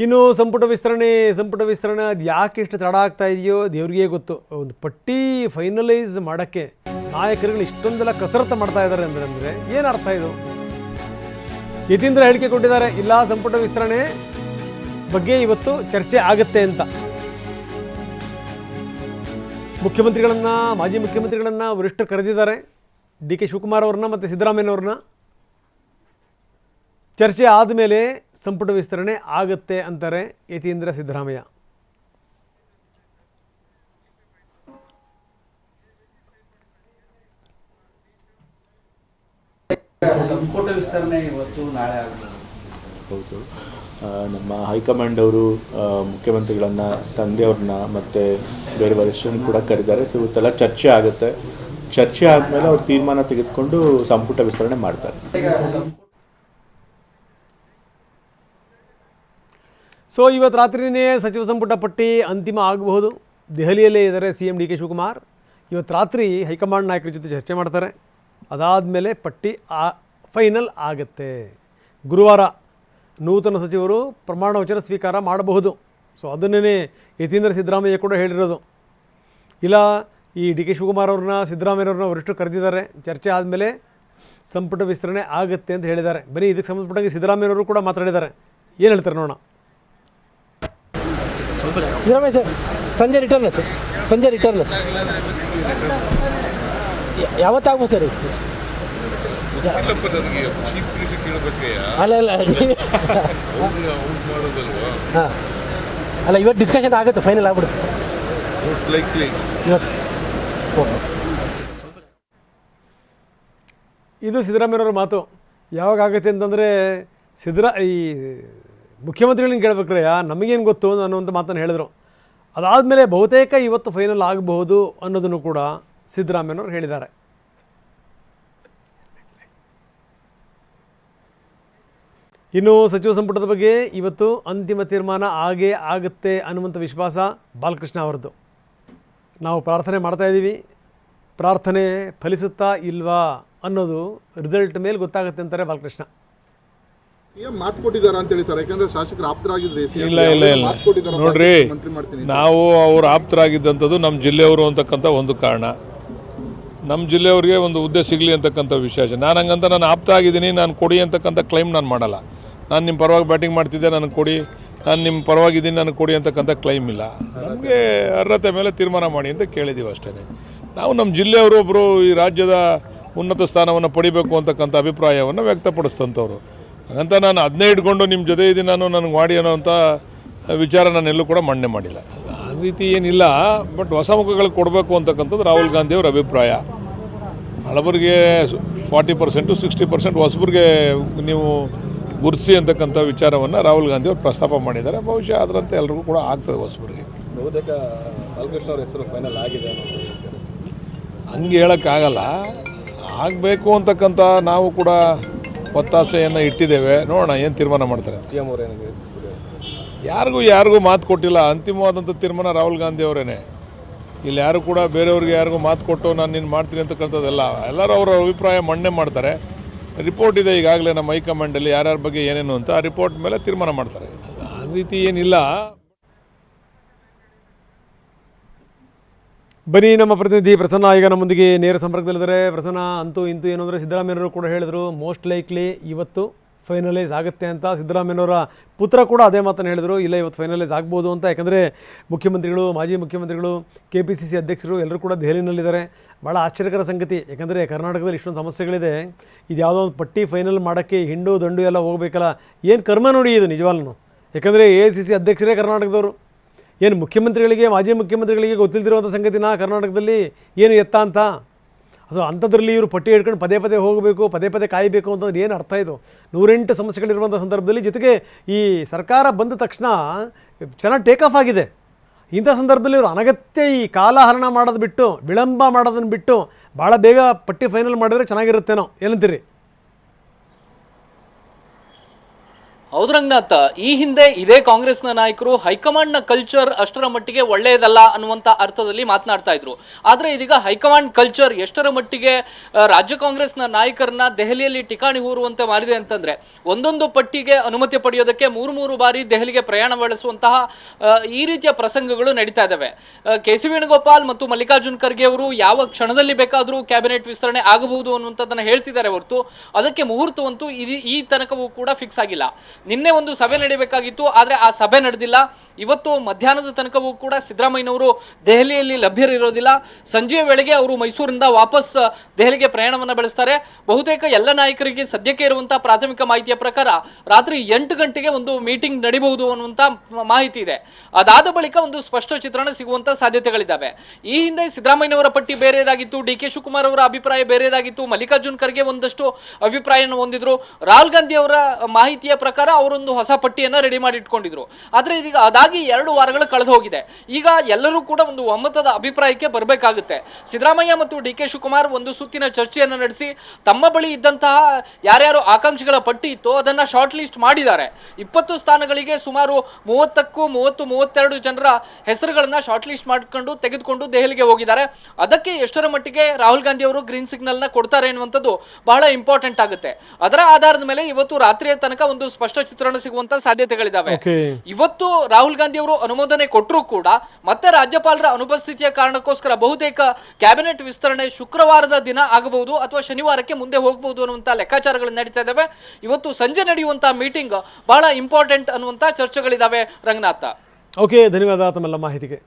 ಇನ್ನು ಸಂಪುಟ ವಿಸ್ತರಣೆ ಅದು ಯಾಕೆ ಇಷ್ಟು ತಡ ಆಗ್ತಾ ಇದೆಯೋ ದೇವ್ರಿಗೆ ಗೊತ್ತು. ಒಂದು ಪಟ್ಟಿ ಫೈನಲೈಸ್ ಮಾಡೋಕ್ಕೆ ನಾಯಕರುಗಳು ಇಷ್ಟೊಂದೆಲ್ಲ ಕಸರತ್ತು ಮಾಡ್ತಾ ಇದ್ದಾರೆ ಅಂದರೆ ಏನು ಅರ್ಥ ಇದು? ಯತೀಂದ್ರ ಹೇಳಿಕೆ ಕೊಟ್ಟಿದ್ದಾರೆ, ಇಲ್ಲ ಸಂಪುಟ ವಿಸ್ತರಣೆ ಬಗ್ಗೆ ಇವತ್ತು ಚರ್ಚೆ ಆಗುತ್ತೆ ಅಂತ. ಮುಖ್ಯಮಂತ್ರಿಗಳನ್ನು, ಮಾಜಿ ಮುಖ್ಯಮಂತ್ರಿಗಳನ್ನು ವರಿಷ್ಠರು ಕರೆದಿದ್ದಾರೆ, ಡಿ ಕೆ ಶಿವಕುಮಾರ್ ಅವ್ರನ್ನ ಮತ್ತು ಸಿದ್ದರಾಮಯ್ಯನವ್ರನ್ನ. ಚರ್ಚೆ ಆದಮೇಲೆ ಸಂಪುಟ ವಿಸ್ತರಣೆ ಆಗುತ್ತೆ ಅಂತಾರೆ ಯತೀಂದ್ರ ಸಿದ್ದರಾಮಯ್ಯ. ಸಂಪುಟ ವಿಸ್ತರಣೆ ಇವತ್ತು ನಾಳೆ ಆಗಬಹುದು. ಹೌದು, ನಮ್ಮ ಹೈಕಮಾಂಡ್ ಅವರು ಮುಖ್ಯಮಂತ್ರಿಗಳನ್ನ, ತಂದೆಯವ್ರನ್ನ ಮತ್ತು ಬೇರೆ ವರಿಷ್ಠರನ್ನು ಕೂಡ ಕರೆದಿದ್ದಾರೆ. ಸೊ ಇವತ್ತೆಲ್ಲ ಚರ್ಚೆ ಆಗುತ್ತೆ. ಚರ್ಚೆ ಆದಮೇಲೆ ಅವ್ರು ತೀರ್ಮಾನ ತೆಗೆದುಕೊಂಡು ಸಂಪುಟ ವಿಸ್ತರಣೆ ಮಾಡ್ತಾರೆ. ಸೊ ಇವತ್ತು ರಾತ್ರಿಯೇ ಸಚಿವ ಸಂಪುಟ ಪಟ್ಟಿ ಅಂತಿಮ ಆಗಬಹುದು. ದೆಹಲಿಯಲ್ಲೇ ಇದ್ದಾರೆ C M D K Shivakumar. ಇವತ್ತು ರಾತ್ರಿ ಹೈಕಮಾಂಡ್ ನಾಯಕರ ಜೊತೆ ಚರ್ಚೆ ಮಾಡ್ತಾರೆ. ಅದಾದಮೇಲೆ ಪಟ್ಟಿ ಫೈನಲ್ ಆಗುತ್ತೆ. ಗುರುವಾರ ನೂತನ ಸಚಿವರು ಪ್ರಮಾಣ ವಚನ ಸ್ವೀಕಾರ ಮಾಡಬಹುದು. ಸೊ ಅದನ್ನೇ ಯತೀಂದ್ರ ಸಿದ್ದರಾಮಯ್ಯ ಕೂಡ ಹೇಳಿರೋದು. ಇಲ್ಲ, ಈ ಡಿ ಕೆ ಶಿವಕುಮಾರ್ ಅವ್ರನ್ನ, ಸಿದ್ದರಾಮಯ್ಯವ್ರನ್ನ ವರಿಷ್ಠರು ಕರೆದಿದ್ದಾರೆ, ಚರ್ಚೆ ಆದಮೇಲೆ ಸಂಪುಟ ವಿಸ್ತರಣೆ ಆಗುತ್ತೆ ಅಂತ ಹೇಳಿದ್ದಾರೆ. ಬರೀ ಇದಕ್ಕೆ ಸಂಬಂಧಪಟ್ಟಂಗೆ ಸಿದ್ದರಾಮಯ್ಯವರು ಕೂಡ ಮಾತಾಡಿದ್ದಾರೆ. ಏನು ಹೇಳ್ತಾರೆ ನೋಡೋಣ. ಸಿದ್ದರಾಮಯ್ಯ ಸರ್, ಸಂಜೆ ರಿಟರ್ನ್ ಸರ್, ಸಂಜೆ ರಿಟರ್ನ್ ಸರ್. ಯಾವತ್ತಾಗ್ಬೋದು ಸರ್? ಅಲ್ಲ ಅಲ್ಲ ಹಾಂ, ಅಲ್ಲ ಇವತ್ತು ಡಿಸ್ಕಷನ್ ಆಗುತ್ತೆ, ಫೈನಲ್ ಆಗ್ಬಿಡುತ್ತೆ ಇವತ್ತು. ಇದು ಸಿದ್ದರಾಮಯ್ಯವ್ರ ಮಾತು. ಯಾವಾಗ ಆಗುತ್ತೆ ಅಂತಂದರೆ ಈ ಮುಖ್ಯಮಂತ್ರಿಗಳನ್ನ ಕೇಳಬೇಕ್ರಯ್ಯ, ನಮಗೇನು ಗೊತ್ತು ಅನ್ನೋಂಥ ಮಾತನ್ನು ಹೇಳಿದರು. ಅದಾದಮೇಲೆ ಬಹುತೇಕ ಇವತ್ತು ಫೈನಲ್ ಆಗಬಹುದು ಅನ್ನೋದನ್ನು ಕೂಡ ಸಿದ್ದರಾಮಯ್ಯನವರು ಹೇಳಿದ್ದಾರೆ. ಇನ್ನು ಸಚಿವ ಸಂಪುಟದ ಬಗ್ಗೆ ಇವತ್ತು ಅಂತಿಮ ತೀರ್ಮಾನ ಆಗೇ ಆಗುತ್ತೆ ಅನ್ನುವಂಥ ವಿಶ್ವಾಸ ಬಾಲಕೃಷ್ಣ ಅವರದ್ದು. ನಾವು ಪ್ರಾರ್ಥನೆ ಮಾಡ್ತಾಯಿದ್ದೀವಿ, ಪ್ರಾರ್ಥನೆ ಫಲಿಸುತ್ತಾ ಇಲ್ವಾ ಅನ್ನೋದು ರಿಸಲ್ಟ್ ಮೇಲೆ ಗೊತ್ತಾಗುತ್ತೆ ಅಂತಾರೆ ಬಾಲಕೃಷ್ಣ. ಮಾತು ಕೊಟ್ಟಿದ್ದಾರೆ ಅಂತೇಳಿ ಸರ್, ಯಾಕಂದ್ರೆ ಶಾಸಕರು ಆಪ್ತರಾಗಿದ್ರೆ ಇಲ್ಲ ನೋಡ್ರಿ, ನಾವು ಅವ್ರು ಆಪ್ತರಾಗಿದ್ದಂಥದ್ದು ನಮ್ಮ ಜಿಲ್ಲೆಯವರು ಅಂತಕ್ಕಂಥ ಒಂದು ಕಾರಣ, ನಮ್ಮ ಜಿಲ್ಲೆಯವ್ರಿಗೆ ಒಂದು ಹುದ್ದೆ ಸಿಗಲಿ ಅಂತಕ್ಕಂಥ ವಿಶೇಷ. ನಾನು ಹಂಗಂತ ನಾನು ಆಪ್ತ ಆಗಿದ್ದೀನಿ, ನಾನು ಕೊಡಿ ಅಂತಕ್ಕಂಥ ಕ್ಲೈಮ್ ನಾನು ಮಾಡಲ್ಲ. ನಾನು ನಿಮ್ಮ ಪರವಾಗಿ ಬ್ಯಾಟಿಂಗ್ ಮಾಡ್ತಿದ್ದೆ, ನನಗೆ ಕೊಡಿ, ನಾನು ನಿಮ್ಮ ಪರವಾಗಿದ್ದೀನಿ, ನನಗೆ ಕೊಡಿ ಅಂತಕ್ಕಂಥ ಕ್ಲೈಮ್ ಇಲ್ಲ. ನಮಗೆ ಅರ್ಹತೆ ಮೇಲೆ ತೀರ್ಮಾನ ಮಾಡಿ ಅಂತ ಕೇಳಿದ್ದೀವಿ ಅಷ್ಟೇ. ನಾವು ನಮ್ಮ ಜಿಲ್ಲೆಯವರು ಒಬ್ಬರು ಈ ರಾಜ್ಯದ ಉನ್ನತ ಸ್ಥಾನವನ್ನು ಪಡಿಬೇಕು ಅಂತಕ್ಕಂಥ ಅಭಿಪ್ರಾಯವನ್ನು ವ್ಯಕ್ತಪಡಿಸ್ತಂಥವ್ರು. ಹಾಗಂತ ನಾನು ಅದನ್ನೇ ಇಟ್ಕೊಂಡು ನಿಮ್ಮ ಜೊತೆ ಇದ್ದೀನಿ, ನಾನು ನನಗೆ ಮಾಡಿ ಅನ್ನೋಂಥ ವಿಚಾರ ನಾನೆಲ್ಲೂ ಕೂಡ ಮಂಡನೆ ಮಾಡಿಲ್ಲ. ಆ ರೀತಿ ಏನಿಲ್ಲ. ಬಟ್ ಹೊಸ ಮುಖಗಳಿಗೆ ಕೊಡಬೇಕು ಅಂತಕ್ಕಂಥದ್ದು ರಾಹುಲ್ ಗಾಂಧಿಯವ್ರ ಅಭಿಪ್ರಾಯ. ಹಳಬರಿಗೆ 40%, 60% ಹೊಸಬರಿಗೆ ನೀವು ಗುರುತಿಸಿ ಅಂತಕ್ಕಂಥ ವಿಚಾರವನ್ನು ರಾಹುಲ್ ಗಾಂಧಿಯವರು ಪ್ರಸ್ತಾಪ ಮಾಡಿದ್ದಾರೆ. ಬಹುಶಃ ಅದರಂತೆ ಎಲ್ರಿಗೂ ಕೂಡ ಆಗ್ತದೆ ಹೊಸಬರಿಗೆ. ಬಹುತೇಕ ಬಾಲಕೃಷ್ಣ ಅವರ ಹೆಸರು ಫೈನಲ್ ಆಗಿದೆ ಹಂಗೆ ಹೇಳೋಕ್ಕಾಗಲ್ಲ. ಆಗಬೇಕು ಅಂತಕ್ಕಂಥ ನಾವು ಕೂಡ ಒತ್ತಾಸೆಯನ್ನು ಇಟ್ಟಿದ್ದೇವೆ. ನೋಡೋಣ ಏನು ತೀರ್ಮಾನ ಮಾಡ್ತಾರೆ. ಸಿ ಎಂ ಅವರೇನಿದೆ, ಯಾರಿಗೂ ಮಾತು ಕೊಟ್ಟಿಲ್ಲ. ಅಂತಿಮವಾದಂಥ ತೀರ್ಮಾನ ರಾಹುಲ್ ಗಾಂಧಿ ಅವರೇನೆ. ಇಲ್ಲಿ ಯಾರು ಕೂಡ ಬೇರೆಯವ್ರಿಗೆ ಯಾರಿಗೂ ಮಾತು ಕೊಟ್ಟು ನಾನು ನೀನು ಮಾಡ್ತೀನಿ ಅಂತಕ್ಕಂಥದ್ದೆಲ್ಲ. ಎಲ್ಲರೂ ಅವರ ಅಭಿಪ್ರಾಯ ಮಂಡನೆ ಮಾಡ್ತಾರೆ. ರಿಪೋರ್ಟ್ ಇದೆ ಈಗಾಗಲೇ ನಮ್ಮ ಹೈಕಮಾಂಡಲ್ಲಿ, ಯಾರ್ಯಾರ ಬಗ್ಗೆ ಏನೇನು ಅಂತ ಆ ರಿಪೋರ್ಟ್ ಮೇಲೆ ತೀರ್ಮಾನ ಮಾಡ್ತಾರೆ. ಆ ರೀತಿ ಏನಿಲ್ಲ. ಬನ್ನಿ, ನಮ್ಮ ಪ್ರತಿನಿಧಿ ಪ್ರಸನ್ನ ಈಗ ನಮ್ಮೊಂದಿಗೆ ನೇರ ಸಂಪರ್ಕದಲ್ಲಿದ್ದಾರೆ. ಪ್ರಸನ್ನ, ಅಂತೂ ಇಂತೂ ಏನು ಅಂದರೆ ಸಿದ್ದರಾಮಯ್ಯನವರು ಕೂಡ ಹೇಳಿದರು, ಮೋಸ್ಟ್ ಲೈಕ್ಲಿ ಇವತ್ತು ಫೈನಲೈಸ್ ಆಗುತ್ತೆ ಅಂತ. ಸಿದ್ದರಾಮಯ್ಯನವರ ಪುತ್ರ ಕೂಡ ಅದೇ ಮಾತನ್ನು ಹೇಳಿದರು, ಇಲ್ಲ ಇವತ್ತು ಫೈನಲೈಸ್ ಆಗ್ಬೋದು ಅಂತ. ಯಾಕಂದರೆ ಮುಖ್ಯಮಂತ್ರಿಗಳು, ಮಾಜಿ ಮುಖ್ಯಮಂತ್ರಿಗಳು, KPCC ಅಧ್ಯಕ್ಷರು ಎಲ್ಲರೂ ಕೂಡ ದೆಹಲಿನಲ್ಲಿದ್ದಾರೆ. ಭಾಳ ಆಶ್ಚರ್ಯಕರ ಸಂಗತಿ. ಯಾಕಂದರೆ ಕರ್ನಾಟಕದಲ್ಲಿ ಇಷ್ಟೊಂದು ಸಮಸ್ಯೆಗಳಿದೆ. ಇದು ಯಾವುದೋ ಒಂದು ಪಟ್ಟಿ ಫೈನಲ್ ಮಾಡೋಕ್ಕೆ ಹಿಂಡು ದಂಡು ಎಲ್ಲ ಹೋಗಬೇಕಲ್ಲ. ಏನು ಕರ್ಮ ನೋಡಿ ಇದು ನಿಜವಾಗ್ಲೂ. ಯಾಕಂದರೆ AICC ಅಧ್ಯಕ್ಷರೇ ಕರ್ನಾಟಕದವರು. ಏನು ಮುಖ್ಯಮಂತ್ರಿಗಳಿಗೆ, ಮಾಜಿ ಮುಖ್ಯಮಂತ್ರಿಗಳಿಗೆ ಗೊತ್ತಿಲ್ದಿರುವಂಥ ಸಂಗತಿನ ಕರ್ನಾಟಕದಲ್ಲಿ ಏನು ಎತ್ತ ಅಂತ. ಸೊ ಅಂಥದ್ರಲ್ಲಿ ಇವರು ಪಟ್ಟಿ ಹಿಡ್ಕೊಂಡು ಪದೇ ಪದೇ ಹೋಗಬೇಕು, ಪದೇ ಪದೇ ಕಾಯಬೇಕು ಅಂತಂದ್ರೆ ಏನು ಅರ್ಥ ಇದು? 108 ಸಮಸ್ಯೆಗಳಿರುವಂಥ ಸಂದರ್ಭದಲ್ಲಿ, ಜೊತೆಗೆ ಈ ಸರ್ಕಾರ ಬಂದ ತಕ್ಷಣ ಚೆನ್ನಾಗಿ ಟೇಕ್ ಆಫ್ ಆಗಿದೆ. ಇಂಥ ಸಂದರ್ಭದಲ್ಲಿ ಇವರು ಅನಗತ್ಯ ಈ ಕಾಲಹರಣ ಮಾಡೋದು ಬಿಟ್ಟು, ವಿಳಂಬ ಮಾಡೋದನ್ನು ಬಿಟ್ಟು ಭಾಳ ಬೇಗ ಪಟ್ಟಿ ಫೈನಲ್ ಮಾಡಿದ್ರೆ ಚೆನ್ನಾಗಿರುತ್ತೇನೋ, ಏನಂತೀರಿ? ಹೌದು ರಂಗನಾಥ್, ಈ ಹಿಂದೆ ಇದೇ ಕಾಂಗ್ರೆಸ್ನ ನಾಯಕರು ಹೈಕಮಾಂಡ್ನ ಕಲ್ಚರ್ ಅಷ್ಟರ ಮಟ್ಟಿಗೆ ಒಳ್ಳೆಯದಲ್ಲ ಅನ್ನುವಂಥ ಅರ್ಥದಲ್ಲಿ ಮಾತನಾಡ್ತಾ ಇದ್ರು. ಆದರೆ ಇದೀಗ ಹೈಕಮಾಂಡ್ ಕಲ್ಚರ್ ಎಷ್ಟರ ಮಟ್ಟಿಗೆ ರಾಜ್ಯ ಕಾಂಗ್ರೆಸ್ನ ನಾಯಕರನ್ನ ದೆಹಲಿಯಲ್ಲಿ ಠಿಕಾಣಿ ಹೂರುವಂತೆ ಮಾಡಿದೆ ಅಂತಂದ್ರೆ, ಒಂದೊಂದು ಪಟ್ಟಿಗೆ ಅನುಮತಿ ಪಡೆಯೋದಕ್ಕೆ ಮೂರು ಬಾರಿ ದೆಹಲಿಗೆ ಪ್ರಯಾಣ ಬೆಳೆಸುವಂತಹ ಈ ರೀತಿಯ ಪ್ರಸಂಗಗಳು ನಡೀತಾ ಇದ್ದಾವೆ. ಕೆ.ಸಿ. ವೇಣುಗೋಪಾಲ್ ಮತ್ತು ಮಲ್ಲಿಕಾರ್ಜುನ್ ಖರ್ಗೆ ಅವರು ಯಾವ ಕ್ಷಣದಲ್ಲಿ ಬೇಕಾದರೂ ಕ್ಯಾಬಿನೆಟ್ ವಿಸ್ತರಣೆ ಆಗಬಹುದು ಅನ್ನುವಂಥದ್ದನ್ನು ಹೇಳ್ತಿದ್ದಾರೆ ಹೊರತು ಅದಕ್ಕೆ ಮುಹೂರ್ತವಂತೂ ಈ ತನಕವೂ ಕೂಡ ಫಿಕ್ಸ್ ಆಗಿಲ್ಲ. ನಿನ್ನೆ ಒಂದು ಸಭೆ ನಡೆಯಬೇಕಾಗಿತ್ತು, ಆದರೆ ಆ ಸಭೆ ನಡೆದಿಲ್ಲ. ಇವತ್ತು ಮಧ್ಯಾಹ್ನದ ತನಕವೂ ಕೂಡ ಸಿದ್ದರಾಮಯ್ಯನವರು ದೆಹಲಿಯಲ್ಲಿ ಲಭ್ಯರಿರೋದಿಲ್ಲ. ಸಂಜೆಯ ವೇಳೆಗೆ ಅವರು ಮೈಸೂರಿನಿಂದ ವಾಪಸ್ ದೆಹಲಿಗೆ ಪ್ರಯಾಣವನ್ನು ಬೆಳೆಸ್ತಾರೆ. ಬಹುತೇಕ ಎಲ್ಲ ನಾಯಕರಿಗೆ ಸದ್ಯಕ್ಕೆ ಇರುವಂತಹ ಪ್ರಾಥಮಿಕ ಮಾಹಿತಿಯ ಪ್ರಕಾರ ರಾತ್ರಿ 8 ಗಂಟೆಗೆ ಒಂದು ಮೀಟಿಂಗ್ ನಡೀಬಹುದು ಅನ್ನುವಂಥ ಮಾಹಿತಿ ಇದೆ. ಅದಾದ ಬಳಿಕ ಒಂದು ಸ್ಪಷ್ಟ ಚಿತ್ರಣ ಸಿಗುವಂತ ಸಾಧ್ಯತೆಗಳಿದ್ದಾವೆ. ಈ ಹಿಂದೆ ಸಿದ್ದರಾಮಯ್ಯನವರ ಪಟ್ಟಿ ಬೇರೆದಾಗಿತ್ತು, ಡಿ.ಕೆ. ಶಿವಕುಮಾರ್ ಅವರ ಅಭಿಪ್ರಾಯ ಬೇರೆದಾಗಿತ್ತು, ಮಲ್ಲಿಕಾರ್ಜುನ್ ಖರ್ಗೆ ಒಂದಷ್ಟು ಅಭಿಪ್ರಾಯವನ್ನು ಹೊಂದಿದ್ರು, ರಾಹುಲ್ ಗಾಂಧಿ ಅವರ ಮಾಹಿತಿಯ ಪ್ರಕಾರ ಅವರೊಂದು ಹೊಸ ಪಟ್ಟಿಯನ್ನ ರೆಡಿ ಮಾಡಿ ಇಟ್ಕೊಂಡಿದ್ರು. ಆದ್ರೆ ಇದೀಗ ಅದಾಗಿ 2 ವಾರಗಳು ಕಳೆದು ಹೋಗಿದೆ. ಈಗ ಎಲ್ಲರೂ ಕೂಡ ಒಂದು ಒಮ್ಮತದ ಅಭಿಪ್ರಾಯಕ್ಕೆ ಬರಬೇಕಾಗುತ್ತೆ. ಸಿದ್ದರಾಮಯ್ಯ ಮತ್ತು ಡಿ.ಕೆ. ಶಿವಕುಮಾರ್ ಒಂದು ಸುತ್ತಿನ ಚರ್ಚೆಯನ್ನು ನಡೆಸಿ ತಮ್ಮ ಬಳಿ ಇದ್ದಂತಹ ಯಾರ್ಯಾರು ಆಕಾಂಕ್ಷಿಗಳ ಪಟ್ಟಿ ಇತ್ತೋ ಅದನ್ನ ಶಾರ್ಟ್ ಲಿಸ್ಟ್ ಮಾಡಿದ್ದಾರೆ. 20 ಸ್ಥಾನಗಳಿಗೆ ಸುಮಾರು 32 ಜನರ ಹೆಸರುಗಳನ್ನ ಶಾರ್ಟ್ ಲಿಸ್ಟ್ ಮಾಡಿಕೊಂಡು ತೆಗೆದುಕೊಂಡು ದೆಹಲಿಗೆ ಹೋಗಿದ್ದಾರೆ. ಅದಕ್ಕೆ ಎಷ್ಟರ ಮಟ್ಟಿಗೆ ರಾಹುಲ್ ಗಾಂಧಿ ಅವರು ಗ್ರೀನ್ ಸಿಗ್ನಲ್ ನ ಕೊಡ್ತಾರೆ ಎನ್ನುವಂಥದ್ದು ಬಹಳ ಇಂಪಾರ್ಟೆಂಟ್ ಆಗುತ್ತೆ. ಅದರ ಆಧಾರದ ಮೇಲೆ ಇವತ್ತು ರಾತ್ರಿಯ ತನಕ ಒಂದು ಸ್ಪಷ್ಟ ಚಿತ್ರಣ ಸಿಗುವಂತ ಸಾಧ್ಯತೆಗಳಿದಾವೆ. ಇವತ್ತು ರಾಹುಲ್ ಗಾಂಧಿ ಅವರು ಅನುಮೋದನೆ ಕೊಟ್ಟರೂ ಕೂಡ ಮತ್ತೆ ರಾಜ್ಯಪಾಲರ ಅನುಪಸ್ಥಿತಿಯ ಕಾರಣಕ್ಕೋಸ್ಕರ ಬಹುತೇಕ ಕ್ಯಾಬಿನೆಟ್ ವಿಸ್ತರಣೆ ಶುಕ್ರವಾರದ ದಿನ ಆಗಬಹುದು ಅಥವಾ ಶನಿವಾರಕ್ಕೆ ಮುಂದೆ ಹೋಗಬಹುದು ಅನ್ನುವಂತ ಲೆಕ್ಕಾಚಾರಗಳು ನಡೀತಾ ಇದ್ದಾವೆ. ಇವತ್ತು ಸಂಜೆ ನಡೆಯುವಂತಹ ಮೀಟಿಂಗ್ ಬಹಳ ಇಂಪಾರ್ಟೆಂಟ್ ಅನ್ನುವಂತ ಚರ್ಚೆಗಳಿದಾವೆ ರಂಗನಾಥ. ಓಕೆ, ಧನ್ಯವಾದ ತಮ್ಮೆಲ್ಲ ಮಾಹಿತಿಗೆ.